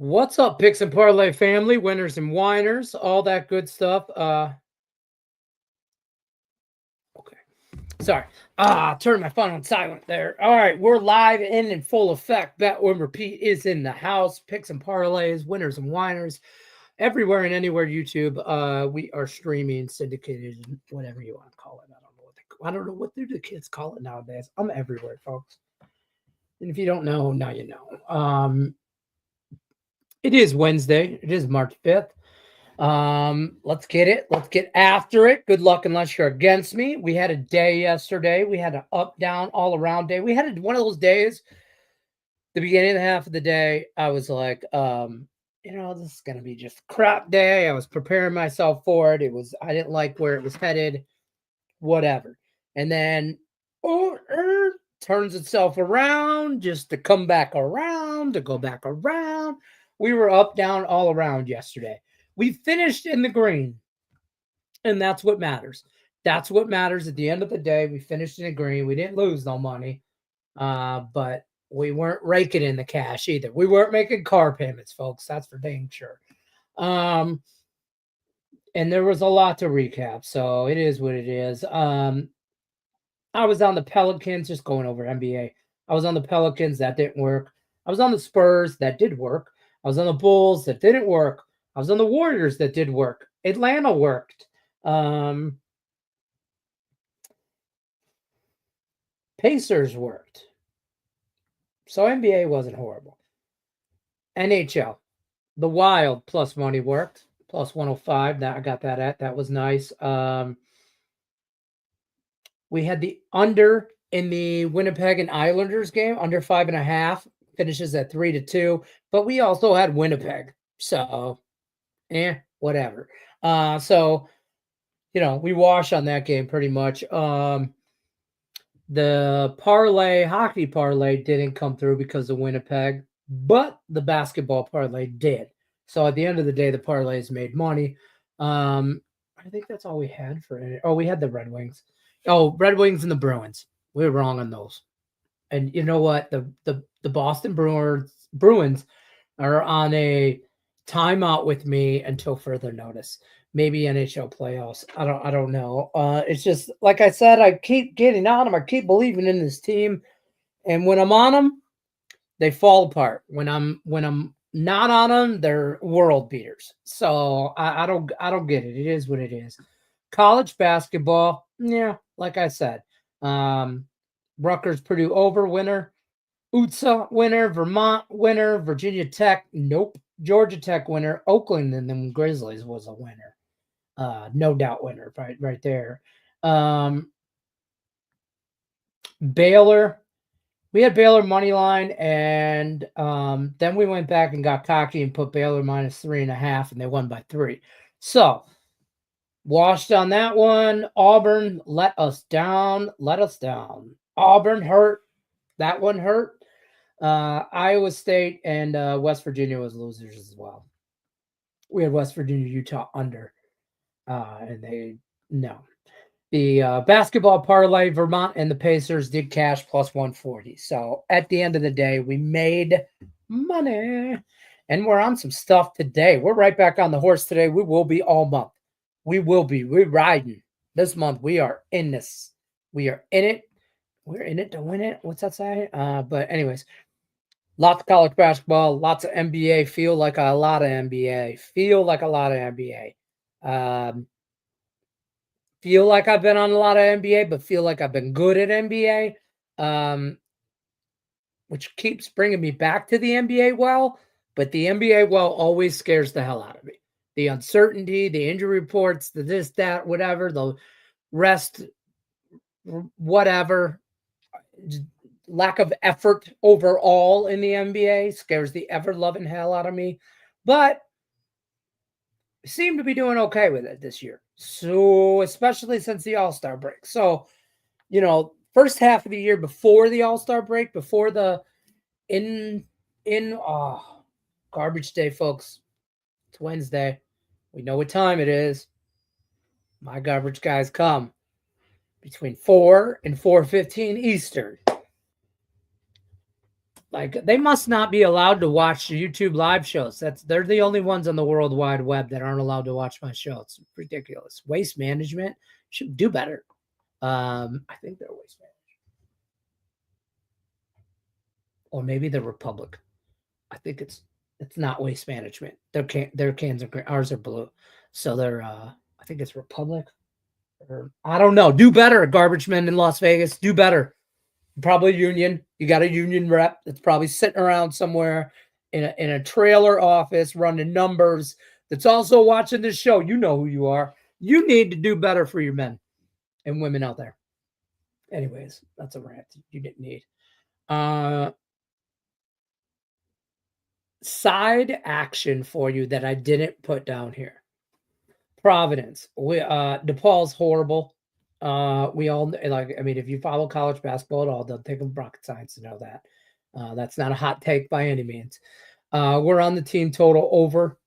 What's up, Picks and Parlay family, winners and whiners, all that good stuff. Okay. Sorry. Turn my phone on silent there. All right, we're live and in full effect. Bet Win Repeat is in the house. Picks and parlays, winners and whiners, everywhere and anywhere. YouTube. We are streaming, syndicated, whatever you want to call it. I don't know what do the kids call it nowadays. I'm everywhere, folks. And if you don't know, now you know. It is Wednesday. It is March 5th. Let's get it. Let's get after it. Good luck unless you're against me. We had a day yesterday. We had an up, down, all around day. We had one of those days, the beginning of the half of the day, I was like, this is going to be just a crap day. I was preparing myself for it. I didn't like where it was headed, whatever. And then, turns itself around just to come back around, to go back around. We were up, down, all around yesterday. We finished in the green, and that's what matters. That's what matters at the end of the day. We finished in the green. We didn't lose no money, but we weren't raking in the cash either. We weren't making car payments, folks. That's for dang sure. And there was a lot to recap, so it is what it is. I was on the Pelicans, just going over NBA. I was on the Pelicans. That didn't work. I was on the Spurs. That did work. I was on the Bulls. That didn't work. I was on the Warriors. That did work. Atlanta worked. Pacers worked. So NBA wasn't horrible. NHL. The Wild plus money worked. Plus 105. That I got that at. That was nice. We had the under in the Winnipeg and Islanders game, under 5.5, finishes at 3-2. But we also had Winnipeg. So, whatever. So, we wash on that game pretty much. The hockey parlay didn't come through because of Winnipeg, but the basketball parlay did. So at the end of the day, the parlays made money. I think that's all we had for it. Oh, we had the Red Wings. Oh, Red Wings and the Bruins. We were wrong on those. And you know what? The Boston Bruins are on a timeout with me until further notice. Maybe NHL playoffs. I don't know. It's just like I said, I keep getting on them. I keep believing in this team. And when I'm on them, they fall apart. When I'm not on them, they're world beaters. So I don't get it. It is what it is. College basketball, yeah, like I said. Rutgers Purdue over winner. UTSA winner, Vermont winner, Virginia Tech, nope. Georgia Tech winner, Oakland and then Grizzlies was a winner. No doubt winner, right there. Baylor, we had Baylor money line, and then we went back and got cocky and put Baylor minus 3.5, and they won by 3. So washed on that one. Auburn let us down. Auburn hurt. That one hurt. Iowa State and West Virginia was losers as well. We had West Virginia, Utah under, and they no. The basketball parlay, Vermont and the Pacers did cash plus 140. So at the end of the day, we made money, and we're on some stuff today. We're right back on the horse today. We will be all month. We're riding this month. We are in this. We are in it. We're in it to win it. What's that say? But anyways, lots of college basketball, lots of NBA. Feel like a lot of NBA. Feel like I've been on a lot of NBA, but feel like I've been good at NBA, which keeps bringing me back to the NBA well. But the NBA well always scares the hell out of me. The uncertainty, the injury reports, the this, that, whatever, the rest, whatever, lack of effort overall in the NBA scares the ever-loving hell out of me. But seem to be doing okay with it this year. So, especially since the All-Star break. So, first half of the year before the All-Star break, before the garbage day, folks. It's Wednesday. We know what time it is. My garbage guys come between 4 and 4:15 Eastern. Like they must not be allowed to watch YouTube live shows. They're the only ones on the World Wide Web that aren't allowed to watch my show. It's ridiculous. Waste Management should do better. I think they're Waste Management, or maybe the Republic. I think it's not Waste Management. Their cans are green. Ours are blue, so they're I think it's Republic, or I don't know. Do better, garbage men in Las Vegas. Do better. Probably union. You got a union rep that's probably sitting around somewhere in a trailer office running numbers. That's also watching this show. You know who you are. You need to do better for your men and women out there. Anyways, that's a rant you didn't need. Side action for you that I didn't put down here. Providence. DePaul's horrible. We all like. I mean, if you follow college basketball at all, don't take rocket science to know that. That's not a hot take by any means. We're on the team total over.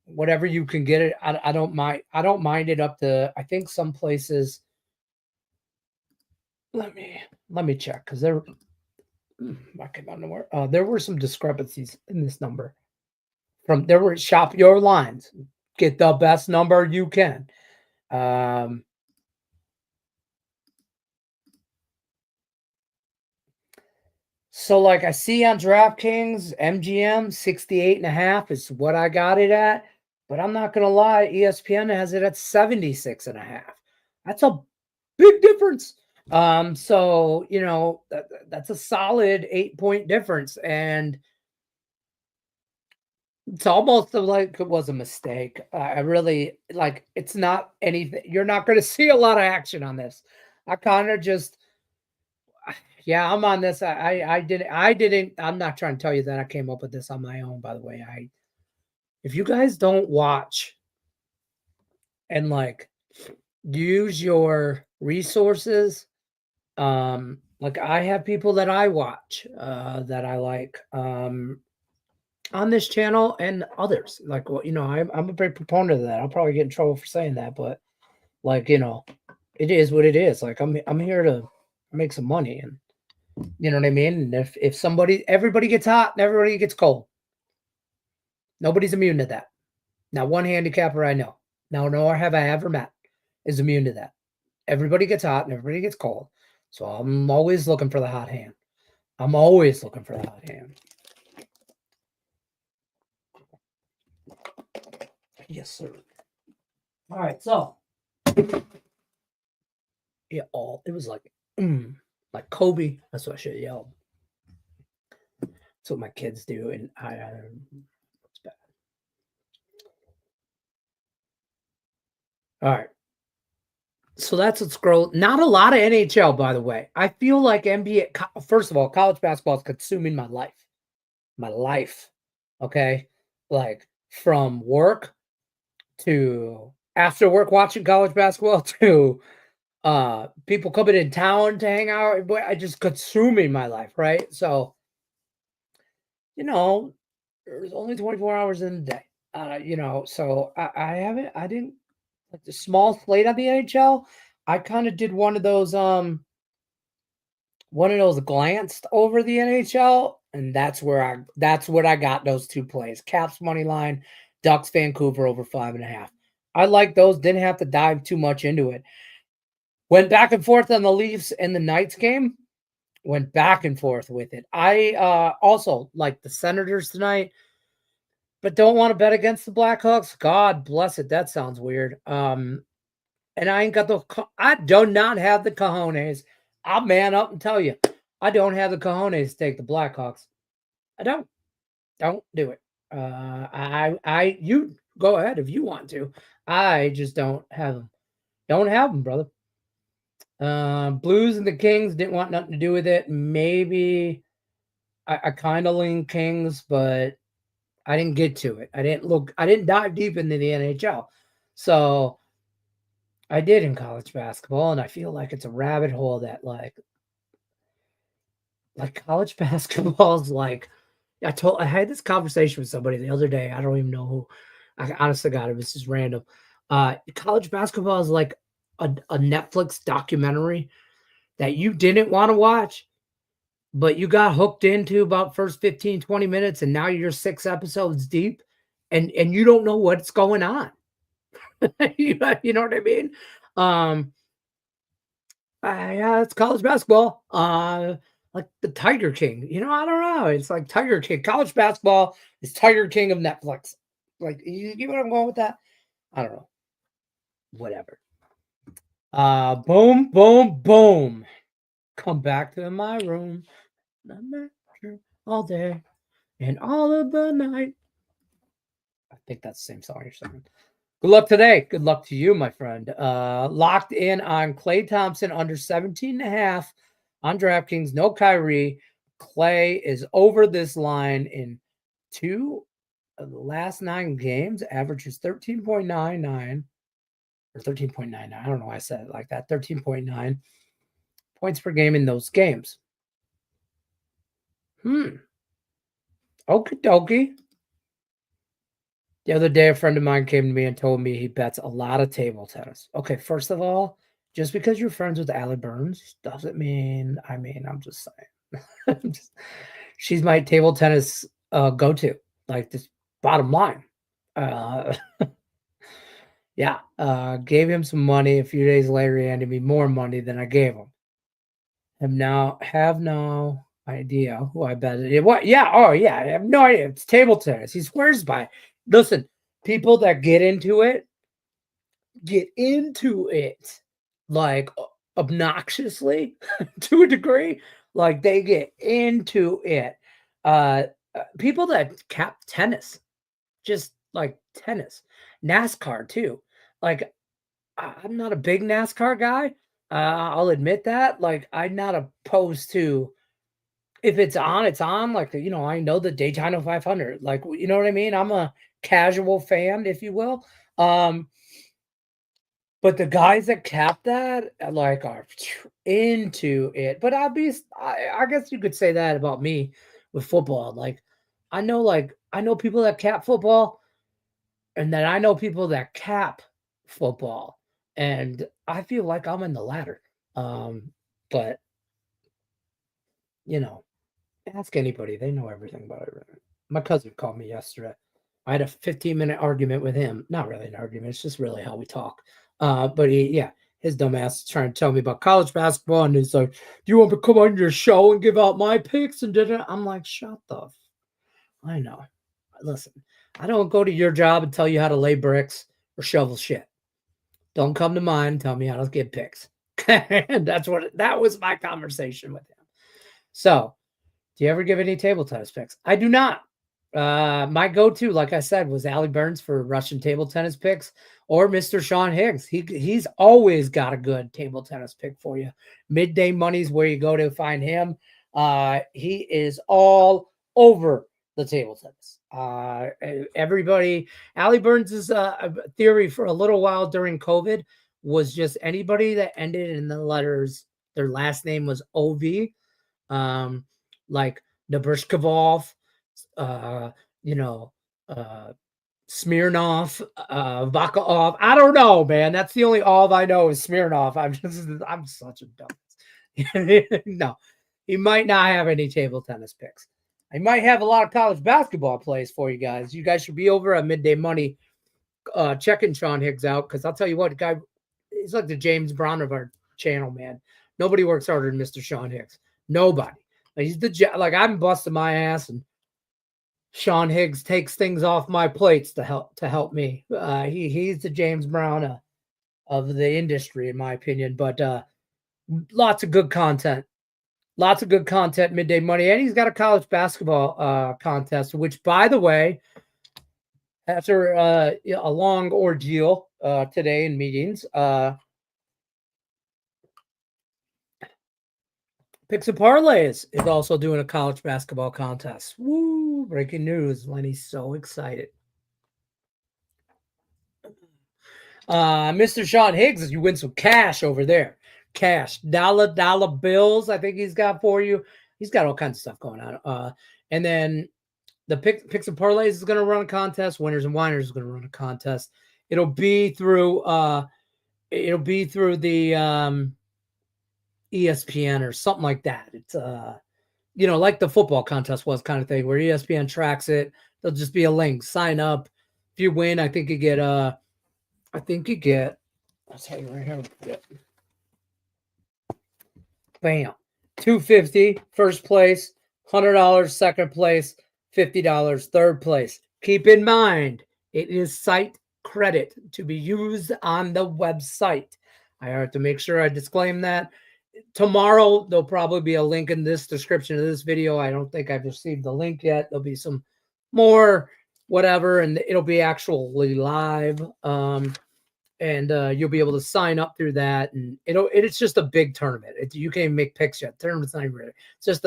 Whatever you can get it. I don't mind. I don't mind it up to. I think some places. Let me check because there. I came out nowhere. There were some discrepancies in this number. There were shop your lines. Get the best number you can. So like I see on DraftKings, MGM 68.5 is what I got it at. But I'm not gonna lie, ESPN has it at 76.5. That's a big difference. So you know that's a solid 8-point difference, and it's almost like it was a mistake. I really like. It's not anything. You're not going to see a lot of action on this. I kind of just, yeah, I'm on this. I didn't. I'm not trying to tell you that I came up with this on my own. By the way, if you guys don't watch and like use your resources, like I have people that I watch, that I like, on this channel and others. Like, well, I'm a big proponent of that. I'll probably get in trouble for saying that, but like, it is what it is. Like, I'm here to make some money, and you know what I mean. And if everybody gets hot and everybody gets cold, nobody's immune to that. Not one handicapper I know, nor have I ever met, is immune to that. Everybody gets hot and everybody gets cold. So I'm always looking for the hot hand. I'm always looking for the hot hand. Yes, sir. All right, so yeah, it was like Kobe. That's what I should have yelled. That's what my kids do, and it's bad. All right, so that's what's scroll. Not a lot of NHL, by the way. I feel like NBA. First of all, college basketball is consuming my life. My life. Okay, like from work to after work watching college basketball to people coming in town to hang out. I just consuming my life, right? So there's only 24 hours in the day. So I didn't like the small slate of the NHL. I kind of did one of those glanced over the NHL, and that's what I got those two plays. Caps money line, Ducks Vancouver over 5.5. I like those, didn't have to dive too much into it. Went back and forth on the Leafs and the Knights game. Went back and forth with it. I also like the Senators tonight, but don't want to bet against the Blackhawks. God bless it. That sounds weird. And I do not have the cojones. I'll man up and tell you, I don't have the cojones to take the Blackhawks. I don't do it. You go ahead if you want to. I just don't have them. Don't have them, brother. Blues and the Kings didn't want nothing to do with it. Maybe I kind of lean Kings, but I didn't get to it. I didn't dive deep into the NHL. So I did in college basketball, and I feel like it's a rabbit hole that like college basketball is like, I had this conversation with somebody the other day. I don't even know who. I honestly got it was just random. College basketball is like a Netflix documentary that you didn't want to watch, but you got hooked into about first 15, 20 minutes, and now you're 6 episodes deep, and you don't know what's going on. You know what I mean? Um, yeah, it's college basketball. Like the Tiger King. I don't know. It's like Tiger King. College basketball is Tiger King of Netflix. Like, you get what I'm going with that? I don't know. Whatever. Boom, boom, boom. Come back to my room. All day and all of the night. I think that's the same song you're singing. Good luck today. Good luck to you, my friend. Locked in on Klay Thompson under 17.5 on DraftKings. No Kyrie. Klay is over this line in 2 of the last 9 games. Averages 13.99 or 13.99. I don't know why I said it like that. 13.9 points per game in those games. Okie dokie. The other day, a friend of mine came to me and told me he bets a lot of table tennis. Okay, first of all, just because you're friends with Allie Burns doesn't mean, I'm just saying. She's my table tennis go-to, like, this bottom line. Yeah, gave him some money. A few days later, he handed me more money than I gave him. Have no idea who I betted. What? Yeah. Oh, yeah. I have no idea. It's table tennis. He swears by it. Listen, people that get into it like obnoxiously to a degree. Like, they get into it. People that cap tennis, just like tennis, NASCAR too. Like, I'm not a big NASCAR guy. I'll admit that. Like, I'm not opposed to, if it's on, it's on. Like, I know the Daytona 500. Like, you know what I mean? I'm a casual fan, if you will. But the guys that cap that, like, are into it. But I guess you could say that about me with football. Like, I know people that cap football, and then I know people that cap football, and I feel like I'm in the latter. But ask anybody; they know everything about it. My cousin called me yesterday. I had a 15-minute argument with him. Not really an argument; it's just really how we talk. But his dumbass is trying to tell me about college basketball, and he's like, "Do you want me to come on your show and give out my picks?" And I'm like, "Shut the I know. Listen, I don't go to your job and tell you how to lay bricks or shovel shit. Don't come to mine and tell me how to get picks." And that was my conversation with him. So, do you ever give any table tennis picks? I do not. My go-to, like I said, was Allie Burns for Russian table tennis picks, or Mr. Sean Higgs. He's always got a good table tennis pick for you. Midday Money's where you go to find him. He is all over the table tennis. Everybody, Allie Burns' theory for a little while during COVID was just anybody that ended in the letters, their last name was OV, like Nabrishkov, uh, you know, Smirnov, Vakaov. I don't know, man. That's the only all I know is Smirnov. I'm such a dumbass. No, he might not have any table tennis picks. I might have a lot of college basketball plays for you guys. You guys should be over at Midday Money checking Sean Higgs out, because I'll tell you what, the guy, he's like the James Brown of our channel, man. Nobody works harder than Mr. Sean Higgs. Nobody. Like, I'm busting my ass, and Sean Higgs takes things off my plates to help me. He's the James Brown of the industry, in my opinion. But lots of good content. Lots of good content, Midday Money. And he's got a college basketball contest, which, by the way, after a long ordeal today in meetings, Picks and Parlays is also doing a college basketball contest. Woo! Breaking news. Lenny's so excited. Mr. Sean Higgs, you win some cash over there. Cash. Dollar bills, I think he's got for you. He's got all kinds of stuff going on. And then the Picks and Parlays is going to run a contest. Winners and Winers is going to run a contest. It'll be through the ESPN or something like that. It's you know, like the football contest was kind of thing where ESPN tracks it. There'll just be a link. Sign up. If you win, I think you get I'll tell you right here. Bam. $250 first place, $100 second place, $50 third place. Keep in mind, it is site credit to be used on the website. I have to make sure I disclaim that. Tomorrow, there'll probably be a link in this description of this video. I don't think I've received the link yet. There'll be some more whatever, and it'll be actually live. And you'll be able to sign up through that, and it's just a big tournament. You can't even make picks yet. Tournament's not even ready. It's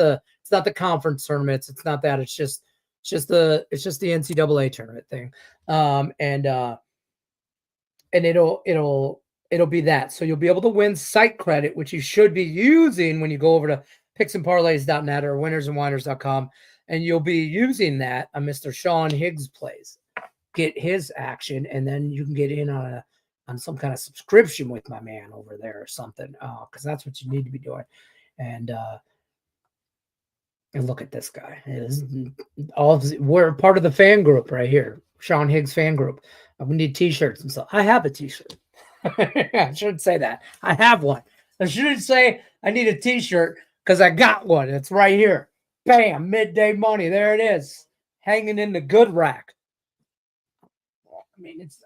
not the conference tournaments. It's not that. It's just the NCAA tournament thing. And it'll be that. So you'll be able to win site credit, which you should be using when you go over to picksandparlays.net or winnersandwhiners.com, and you'll be using that on Mr. Sean Higgs plays. Get his action, and then you can get in on some kind of subscription with my man over there or something. Because that's what you need to be doing. And look at this guy. We're part of the fan group right here. Sean Higgs fan group. We need t-shirts and stuff. I have a t-shirt. I shouldn't say that. I have one. I shouldn't say I need a t-shirt because I got one. It's right here. Bam, midday money. There it is. Hanging in the good rack. I mean, it's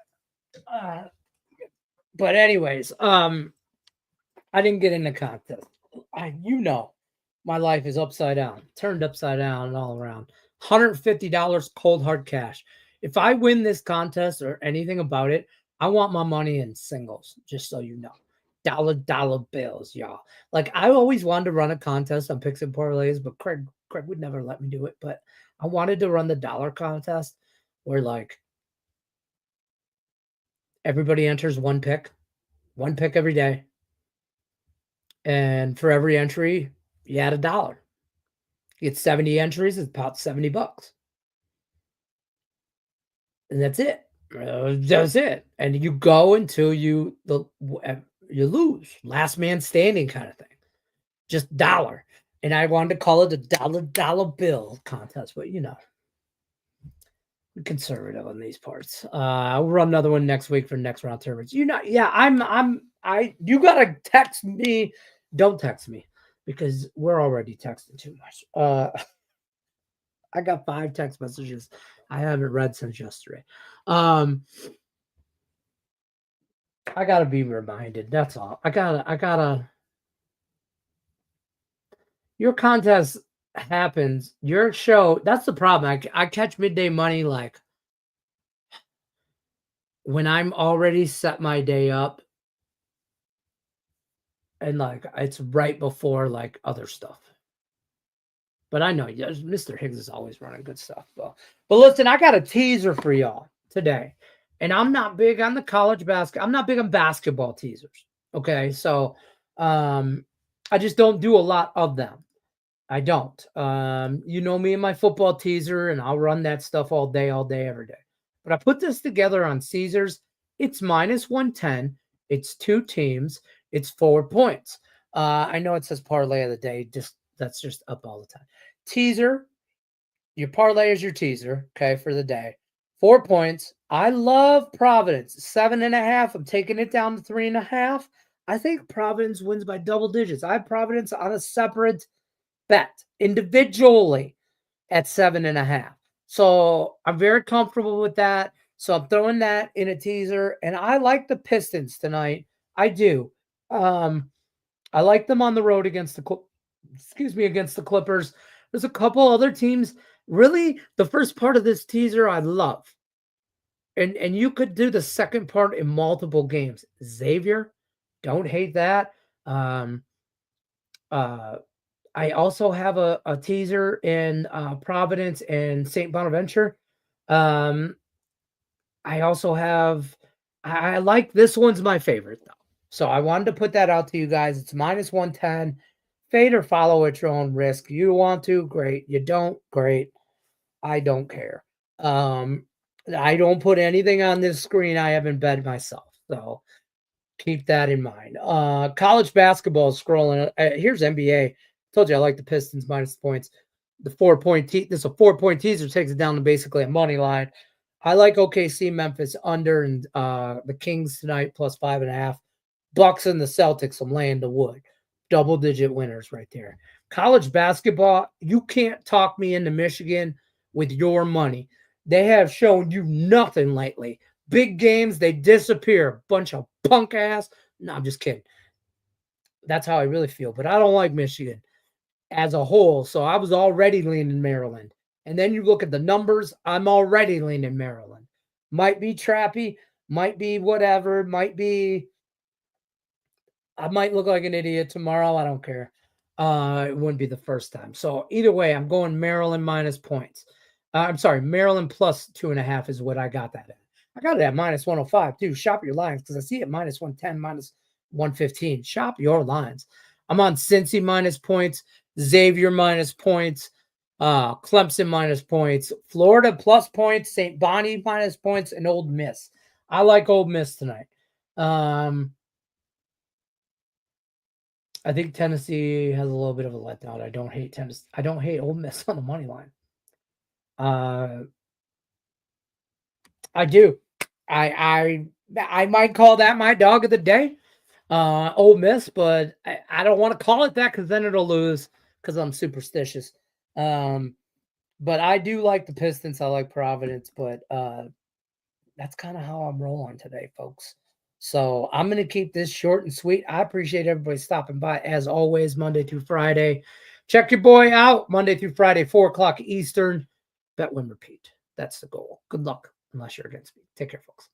but anyways, I didn't get in the contest. My life is upside down, turned upside down and all around. $150 cold hard cash. If I win this contest or anything about it, I want my money in singles, just so you know. Dollar bills, y'all. Like, I always wanted to run a contest on picks and parlays, but Craig would never let me do it. But I wanted to run the dollar contest where, like, everybody enters one pick every day. And for every entry, you add $1. You get 70 entries, it's about $70. And that's it. That's it. And you go until you lose. Last man standing kind of thing. Just dollar. And I wanted to call it a dollar bill contest, but you know. Conservative on these parts. I'll run another one next week for next round tournaments. You gotta text me. Don't text me because we're already texting too much. I got 5 text messages I haven't read since yesterday. I gotta be reminded. That's all. I gotta. Your contest happens, your show, that's the problem. I catch midday money like when I'm already set my day up, and like it's right before like other stuff. But I know Mr. Higgs is always running good stuff. But listen, I got a teaser for y'all today. And I'm not big on the college basketball. I'm not big on basketball teasers. Okay. So I just don't do a lot of them. I don't. You know me and my football teaser, and I'll run that stuff all day, every day. But I put this together on Caesars. It's -110. It's 2 teams. It's 4 points. I know it says parlay of the day. That's just up all the time. Teaser. Your parlay is your teaser, okay, for the day. 4 points. I love Providence. 7.5. I'm taking it down to 3.5. I think Providence wins by double digits. I have Providence on a separate bet individually at 7.5. So I'm very comfortable with that. So I'm throwing that in a teaser. And I like the Pistons tonight. I do. I like them on the road against the Clippers. There's a couple other teams. Really, the first part of this teaser I love. And you could do the second part in multiple games. Xavier, don't hate that. I also have a teaser in Providence and St. Bonaventure. I also have, I like this one's my favorite though. So I wanted to put that out to you guys. It's -110. Fade or follow at your own risk. You want to, great. You don't, great. I don't care. I don't put anything on this screen I haven't bet myself. So keep that in mind. College basketball is scrolling. Here's NBA. Told you I like the Pistons minus points. The 4-point this is a 4-point teaser, takes it down to basically a money line. I like OKC Memphis under and the Kings tonight plus 5.5. Bucks and the Celtics. I'm laying the wood. Double-digit winners right there. College basketball, you can't talk me into Michigan with your money. They have shown you nothing lately. Big games, they disappear. Bunch of punk ass. No, I'm just kidding. That's how I really feel. But I don't like Michigan as a whole. So I was already leaning Maryland. And then you look at the numbers, I'm already leaning Maryland. Might be trappy, might be whatever, I might look like an idiot tomorrow. I don't care. It wouldn't be the first time. So either way, I'm going Maryland minus points. I'm sorry, Maryland plus 2.5 is what I got that at. I got it at minus 105. Dude, shop your lines because I see it minus 110, minus 115. Shop your lines. I'm on Cincy minus points, Xavier minus points, Clemson minus points, Florida plus points, St. Bonnie minus points, and Ole Miss. I like Ole Miss tonight. I think Tennessee has a little bit of a letdown. I don't hate Tennessee. I don't hate Ole Miss on the money line. I do. I might call that my dog of the day, Ole Miss, but I don't want to call it that because then it'll lose because I'm superstitious. But I do like the Pistons. I like Providence, but that's kind of how I'm rolling today, folks. So I'm going to keep this short and sweet. I appreciate everybody stopping by, as always, Monday through Friday. Check your boy out Monday through Friday, 4 o'clock Eastern. Bet, win, repeat. That's the goal. Good luck, unless you're against me. Take care, folks.